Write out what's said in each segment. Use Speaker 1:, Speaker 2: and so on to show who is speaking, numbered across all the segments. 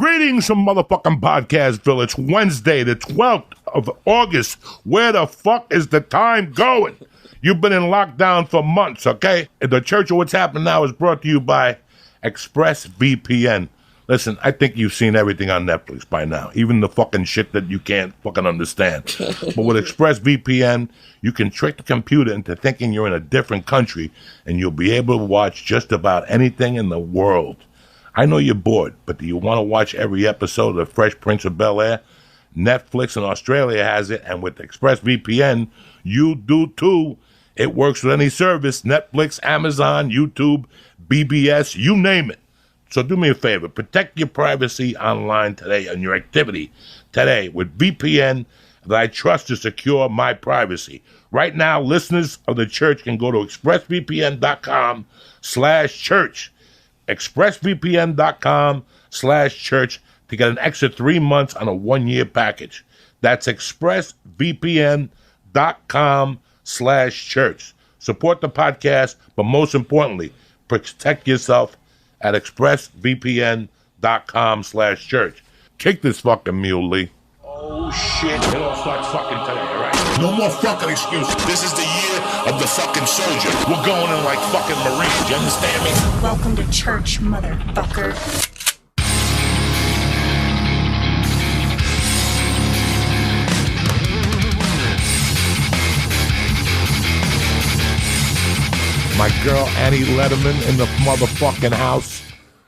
Speaker 1: Greetings from motherfucking Podcastville. It's Wednesday, the 12th of August. Where the fuck is the time going? You've been in lockdown for months, okay? And the Church of What's Happening Now is brought to you by ExpressVPN. Listen, I think you've seen everything on Netflix by now, even the fucking shit that you can't fucking understand. But with ExpressVPN, you can trick the computer into thinking you're in a different country, and you'll be able to watch just about anything in the world. I know you're bored, but do you want to watch every episode of The Fresh Prince of Bel-Air? Netflix in Australia has it, and with ExpressVPN, you do too. It works with any service, Netflix, Amazon, YouTube, BBS, you name it. So do me a favor, protect your privacy online today and your activity today with VPN that I trust to secure my privacy. Right now, listeners of the church can go to expressvpn.com/church. expressvpn.com/church to get an extra 3 months on a 1-year package. That's expressvpn.com/church. Support the podcast, but most importantly, protect yourself at expressvpn.com/church. Kick this fucking mule, Lee. Oh shit, it all starts fucking today, alright? No more fucking excuses. This is the year of the fucking soldier. We're going in like fucking Marines, you understand me?
Speaker 2: Welcome to church, motherfucker.
Speaker 1: My girl Annie Letterman in the motherfucking house.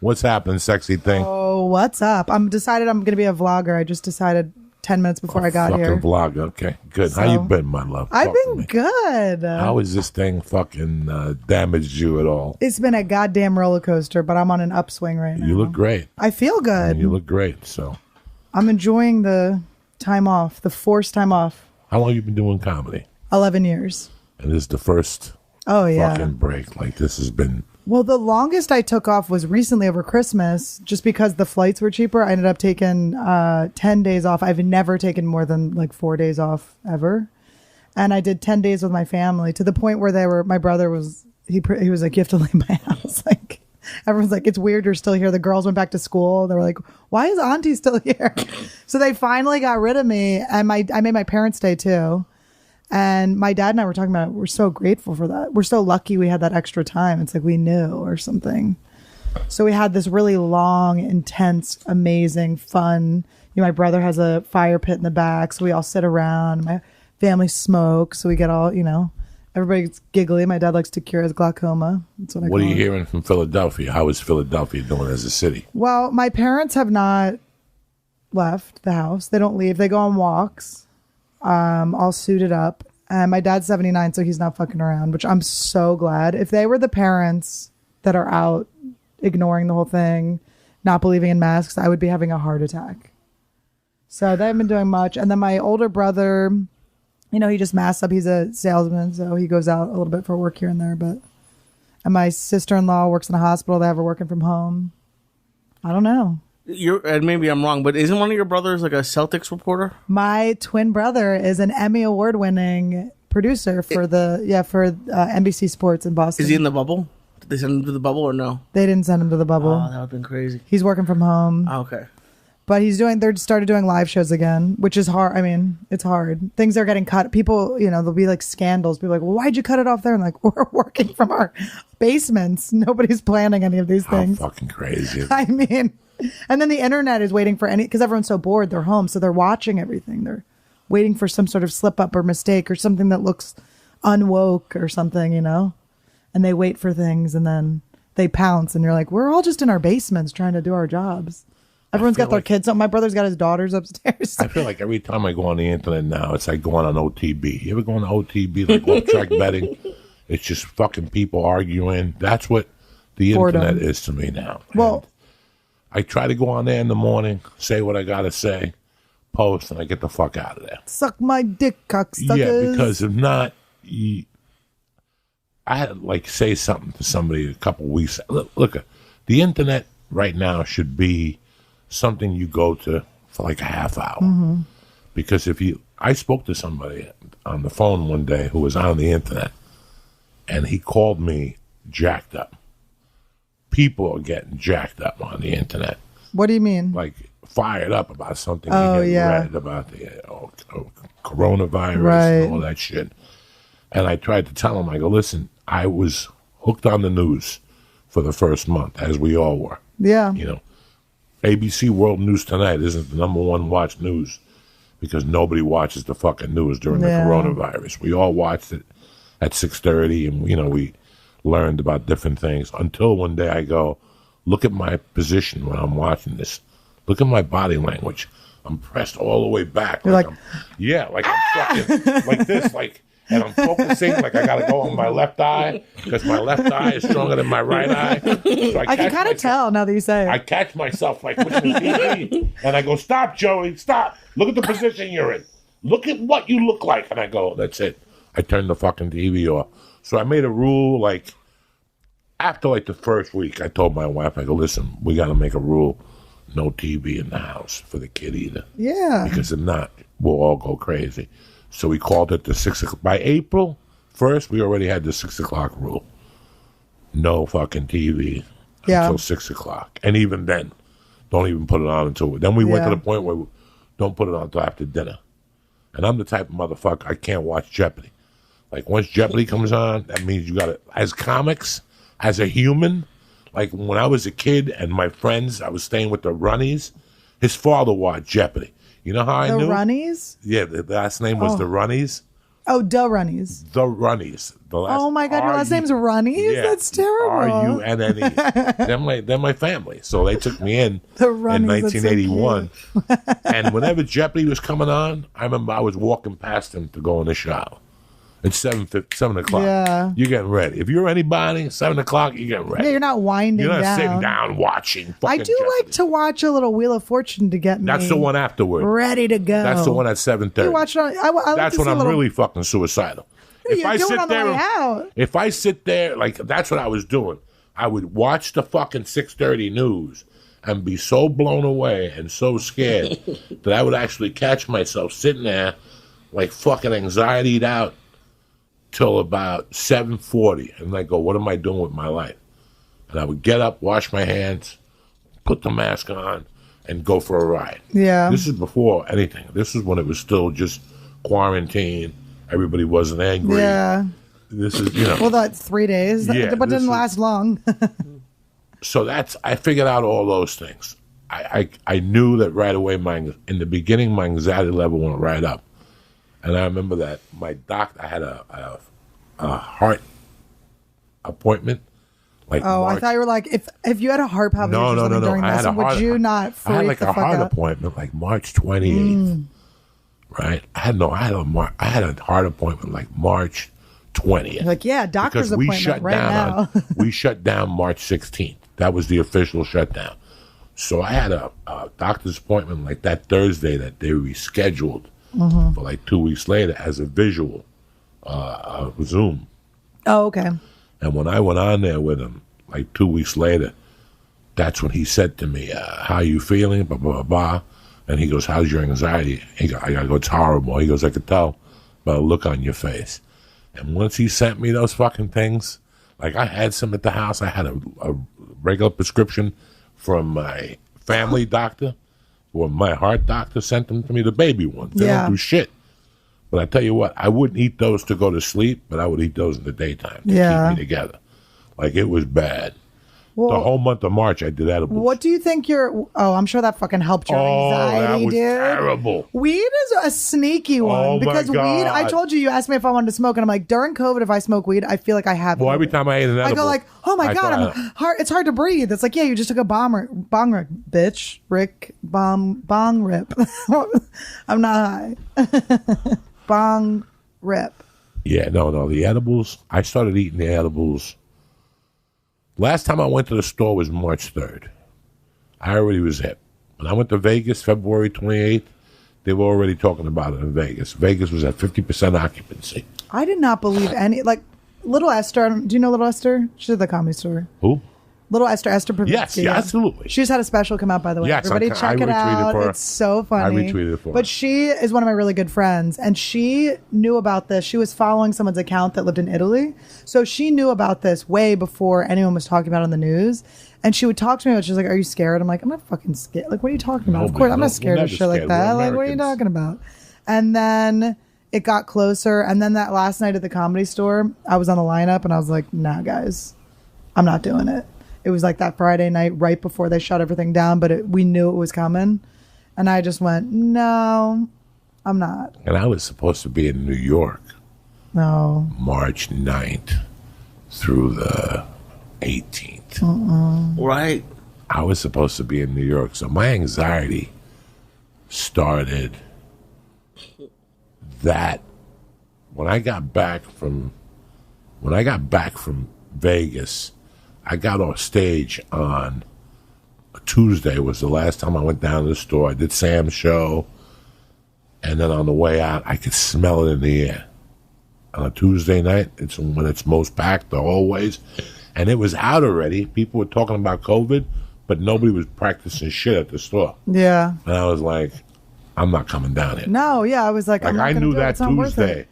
Speaker 1: What's happening, sexy thing?
Speaker 3: Oh, what's up? I'm going to be a vlogger. I just decided 10 minutes before I got here.
Speaker 1: Fucking vlogger, okay. Good. How you been, my love?
Speaker 3: I've been good.
Speaker 1: How has this thing fucking damaged you at all?
Speaker 3: It's been a goddamn roller coaster, but I'm on an upswing right now.
Speaker 1: You look great.
Speaker 3: I feel good.
Speaker 1: And you look great, so.
Speaker 3: I'm enjoying the time off, the forced time off.
Speaker 1: How long have you been doing comedy?
Speaker 3: 11 years.
Speaker 1: And this is the first fucking break. Like, this has been...
Speaker 3: Well, the longest I took off was recently over Christmas, just because the flights were cheaper. I ended up taking 10 days off. I've never taken more than like 4 days off ever. And I did 10 days with my family to the point where my brother was, he was like, you have to leave my house. Like, everyone's like, it's weird you're still here. The girls went back to school. They were like, why is Auntie still here? So they finally got rid of me. And I made my parents stay too. And my dad and I were talking about it. We're so grateful for that. We're so lucky we had that extra time. It's like we knew or something. So we had this really long, intense, amazing, fun. You know, my brother has a fire pit in the back, so we all sit around. My family smokes, so we get all, everybody's giggly. My dad likes to cure his glaucoma. That's what I
Speaker 1: What are
Speaker 3: call
Speaker 1: you
Speaker 3: it.
Speaker 1: hearing from Philadelphia? How is Philadelphia doing as a city?
Speaker 3: Well, my parents have not left the house. They don't leave. They go on walks. All suited up, and my dad's 79, so he's not fucking around, which I'm so glad. If they were the parents that are out ignoring the whole thing, not believing in masks, I would be having a heart attack. So they haven't been doing much. And then my older brother, he just masks up. He's a salesman, so he goes out a little bit for work here and there. And my sister-in-law works in a hospital. They have her working from home. I don't know.
Speaker 4: And maybe I'm wrong, but isn't one of your brothers like a Celtics reporter?
Speaker 3: My twin brother is an Emmy award-winning producer for NBC Sports in Boston.
Speaker 4: Is he in the bubble? Did they send him to the bubble or no?
Speaker 3: They didn't send him to the bubble.
Speaker 4: Oh, that would have been crazy.
Speaker 3: He's working from home.
Speaker 4: Oh, okay.
Speaker 3: But they started doing live shows again, which is hard. I mean, it's hard. Things are getting cut. People, there'll be like scandals. People are like, well, why'd you cut it off there? And like, we're working from our basements. Nobody's planning any of these things.
Speaker 1: How fucking crazy.
Speaker 3: I mean... And then the internet is waiting for because everyone's so bored, they're home, so they're watching everything. They're waiting for some sort of slip up or mistake or something that looks unwoke or something, and they wait for things and then they pounce and you're like, we're all just in our basements trying to do our jobs. Everyone's got their kids. My brother's got his daughters upstairs.
Speaker 1: I feel like every time I go on the internet now, it's like going on OTB. You ever go on OTB, like off-track betting? It's just fucking people arguing. That's what the internet is to me now.
Speaker 3: Well,
Speaker 1: I try to go on there in the morning, say what I got to say, post, and I get the fuck out of there.
Speaker 3: Suck my dick, cocksuckers.
Speaker 1: Yeah, because if not, I had to say something to somebody a couple weeks. Look, the internet right now should be something you go to for like a half hour. Mm-hmm. Because I spoke to somebody on the phone one day who was on the internet, and he called me jacked up. People are getting jacked up on the internet.
Speaker 3: What do you mean?
Speaker 1: like fired up about something.
Speaker 3: Oh,
Speaker 1: you get
Speaker 3: yeah.
Speaker 1: read about the coronavirus
Speaker 3: Right.
Speaker 1: and all that shit. And I tried to tell him, I go, listen, I was hooked on the news for the first month, as we all were.
Speaker 3: Yeah.
Speaker 1: You know, ABC World News Tonight isn't the number one watched news because nobody watches the fucking news during the
Speaker 3: Yeah.
Speaker 1: coronavirus. We all watched it at 6:30, and we learned about different things until one day I go, look at my position when I'm watching this. Look at my body language. I'm pressed all the way back.
Speaker 3: You're like
Speaker 1: I'm fucking like this, and I'm focusing like I gotta go on my left eye because my left eye is stronger than my right eye. So
Speaker 3: I can kind of tell now that you say it.
Speaker 1: I catch myself like pushing the TV, and I go, "Stop, Joey! Stop! Look at the position you're in. Look at what you look like." And I go, "That's it." I turned the fucking TV off. So I made a rule. Like after like the first week, I told my wife, "I go, listen, we got to make a rule: no TV in the house for the kid either,
Speaker 3: Yeah.
Speaker 1: because if not, we'll all go crazy." So we called it the 6 o'clock. By April 1st, we already had the 6 o'clock rule. No fucking TV
Speaker 3: Yeah.
Speaker 1: until 6 o'clock. And even then, don't even put it on until... Then we went to
Speaker 3: Yeah.
Speaker 1: the point where don't put it on until after dinner. And I'm the type of motherfucker, I can't watch Jeopardy. Like, once Jeopardy comes on, that means you got to... As comics, as a human, like when I was a kid and my friends, I was staying with the Runnies, his father watched Jeopardy. You know how I
Speaker 3: The
Speaker 1: knew?
Speaker 3: Runnies?
Speaker 1: Yeah, the last name was the Runnies.
Speaker 3: Oh, the Runnies.
Speaker 1: The Runnies. The last
Speaker 3: Oh my God, your last name's Runnies?
Speaker 1: Yeah,
Speaker 3: That's terrible.
Speaker 1: RUNNE. They're my family. So they took me in
Speaker 3: The
Speaker 1: in
Speaker 3: Runnies, that's so
Speaker 1: 1981. And whenever Jeopardy was coming on, I remember I was walking past him to go in the shower. It's 7 o'clock.
Speaker 3: Yeah.
Speaker 1: You're getting ready. If you're anybody, 7 o'clock, you're getting ready.
Speaker 3: Yeah, you're not winding
Speaker 1: You're not
Speaker 3: down.
Speaker 1: sitting down watching
Speaker 3: I
Speaker 1: fucking
Speaker 3: do
Speaker 1: Jeopardy.
Speaker 3: like to watch a little Wheel of Fortune to get me
Speaker 1: That's the one afterward.
Speaker 3: ready to go.
Speaker 1: That's the one at 7:30.
Speaker 3: You watch it on, I like
Speaker 1: That's
Speaker 3: to
Speaker 1: when
Speaker 3: see a
Speaker 1: I'm
Speaker 3: little,
Speaker 1: really fucking suicidal.
Speaker 3: You're doing it on the way out.
Speaker 1: If I sit there, like that's what I was doing. I would watch the fucking 6:30 news and be so blown away and so scared that I would actually catch myself sitting there like fucking anxietied out till about 7:40, and I go, "What am I doing with my life?" And I would get up, wash my hands, put the mask on, and go for a ride.
Speaker 3: Yeah.
Speaker 1: This is before anything. This is when it was still just quarantine. Everybody wasn't angry.
Speaker 3: Yeah.
Speaker 1: This is,
Speaker 3: Well, that's 3 days.
Speaker 1: Yeah,
Speaker 3: But
Speaker 1: this
Speaker 3: didn't
Speaker 1: is-
Speaker 3: last long.
Speaker 1: So I figured out all those things. I knew that right away. In the beginning, my anxiety level went right up, and I remember that my doctor. I had a heart appointment. Like
Speaker 3: Oh, I
Speaker 1: March-
Speaker 3: thought you were like, if you had a heart palpitation or something during
Speaker 1: I
Speaker 3: this,
Speaker 1: had a
Speaker 3: would
Speaker 1: heart,
Speaker 3: you not freak
Speaker 1: I had like
Speaker 3: the
Speaker 1: a
Speaker 3: fuck
Speaker 1: heart
Speaker 3: out?
Speaker 1: appointment like March 28th. Right? I had a heart appointment like March 20th.
Speaker 3: Like, yeah, doctor's
Speaker 1: Because we
Speaker 3: appointment
Speaker 1: shut
Speaker 3: right
Speaker 1: down
Speaker 3: now.
Speaker 1: we shut down March 16th. That was the official shutdown. So I had a doctor's appointment like that Thursday that they rescheduled for like 2 weeks later as a visual Zoom.
Speaker 3: Oh, okay.
Speaker 1: And when I went on there with him like 2 weeks later, that's when he said to me, "How you feeling?" Blah blah blah blah. And he goes, "How's your anxiety?" I go, "It's horrible." He goes, "I could tell by the look on your face." And once he sent me those fucking things, like I had some at the house. I had a regular prescription from my family doctor, or my heart doctor sent them to me, the baby ones. They
Speaker 3: Yeah.
Speaker 1: don't do shit. But I tell you what, I wouldn't eat those to go to sleep, but I would eat those in the daytime to
Speaker 3: Yeah.
Speaker 1: keep me together. Like it was bad.
Speaker 3: Well,
Speaker 1: The whole month of March, I did edibles.
Speaker 3: what do you think your... Oh, I'm sure that fucking helped your anxiety,
Speaker 1: that was
Speaker 3: dude.
Speaker 1: terrible.
Speaker 3: Weed is a sneaky one
Speaker 1: Oh, my
Speaker 3: because weed. I
Speaker 1: God.
Speaker 3: told you. You asked me if I wanted to smoke, and I'm like, during COVID, if I smoke weed, I feel like I have.
Speaker 1: Well,
Speaker 3: COVID.
Speaker 1: every time I ate an edible,
Speaker 3: I go like, oh my
Speaker 1: I
Speaker 3: god,
Speaker 1: thought,
Speaker 3: I'm hard. It's hard to breathe. It's like, yeah, you just took a bong rip, bitch. Rick, bong rip. I'm not high. Bong rip.
Speaker 1: Yeah, no, the edibles. I started eating the edibles. Last time I went to the store was March 3rd. I already was hip. When I went to Vegas, February 28th, they were already talking about it in Vegas. Vegas was at 50% occupancy.
Speaker 3: I did not believe any. Like Little Esther. Do you know Little Esther? She's at the Comedy Store.
Speaker 1: Who?
Speaker 3: Little Esther Pravitsky.
Speaker 1: Yes, yeah, absolutely.
Speaker 3: She just had a special come out, by the way.
Speaker 1: Yes,
Speaker 3: Everybody check it
Speaker 1: retweeted
Speaker 3: out.
Speaker 1: for her.
Speaker 3: It's so funny.
Speaker 1: I retweeted it for her.
Speaker 3: But she is one of my really good friends, and she knew about this. She was following someone's account that lived in Italy. So she knew about this way before anyone was talking about it on the news. And she would talk to me about it. She's like, are you scared? I'm like, I'm not fucking scared. Like, what are you talking about? Of course, I'm not scared of shit like that. Like, what are you talking about? And then it got closer. And then that last night at the Comedy Store, I was on the lineup, and I was like, nah, guys, I'm not doing it. It was like that Friday night right before they shut everything down, but we knew it was coming. And I just went, no, I'm not.
Speaker 1: And I was supposed to be in New York
Speaker 3: No.
Speaker 1: March 9th through the 18th.
Speaker 4: Right.
Speaker 1: I was supposed to be in New York. So my anxiety started that when I got back from Vegas, I got off stage on a Tuesday was the last time I went down to the store. I did Sam's show, and then on the way out, I could smell it in the air. On a Tuesday night, it's when it's most packed, the hallways, and it was out already. People were talking about COVID, but nobody was practicing shit at the store.
Speaker 3: Yeah.
Speaker 1: And I was like, I'm not coming down here.
Speaker 3: No, yeah, I was like, I'm not
Speaker 1: I
Speaker 3: gonna
Speaker 1: knew
Speaker 3: do it.
Speaker 1: that
Speaker 3: It's not worth
Speaker 1: Tuesday
Speaker 3: it.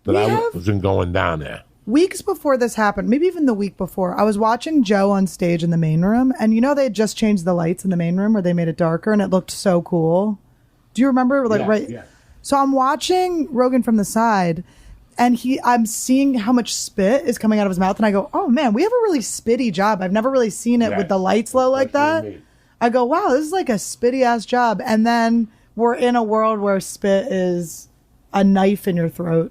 Speaker 1: that
Speaker 3: We
Speaker 1: I
Speaker 3: have-
Speaker 1: wasn't going down there.
Speaker 3: Weeks before this happened, maybe even the week before, I was watching Joe on stage in the main room, and you know they had just changed the lights in the main room where they made it darker, and it looked so cool. Do you remember? Like,
Speaker 1: Yeah,
Speaker 3: right?
Speaker 1: yeah.
Speaker 3: So I'm watching Rogan from the side, and I'm seeing how much spit is coming out of his mouth, and I go, oh man, we have a really spitty job. I've never really seen it
Speaker 1: Yes.
Speaker 3: with the lights low like
Speaker 1: That's what
Speaker 3: that.
Speaker 1: I mean.
Speaker 3: I go, wow, this is like a spitty ass job. And then we're in a world where spit is a knife in your throat.